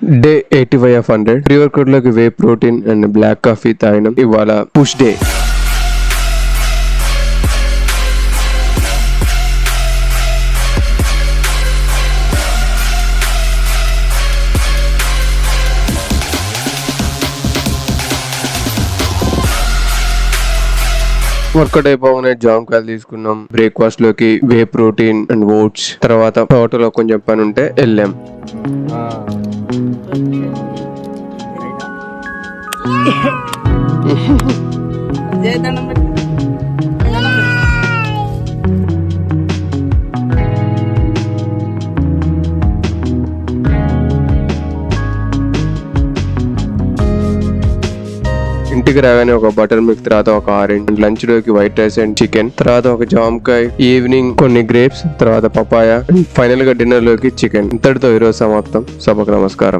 Day 85 of 100 pre workout లోకి whey protein and black coffee తాగినాం. ఇవాళ పుష్ డే. వర్కౌట్ అయిపోగానే జామకాయలు తీసుకున్నాం. బ్రేక్ఫాస్ట్ లోకి వే ప్రోటీన్ అండ్ ఓట్స్, తర్వాత తోటలో కొంచెం పని ఉంటే వెళ్ళాం. ఇంటికి రాగానే ఒక బటర్ మిల్క్, తర్వాత ఒక ఆరెంజ్, లంచ్ లోకి వైట్ రైస్ అండ్ చికెన్, తర్వాత ఒక జామకాయ, ఈవినింగ్ కొన్ని గ్రేప్స్, తర్వాత పపాయ, ఫైనల్ గా డిన్నర్ లోకి చికెన్. ఇంతటితో ఈరోజు సమాప్తం. సభకు నమస్కారం.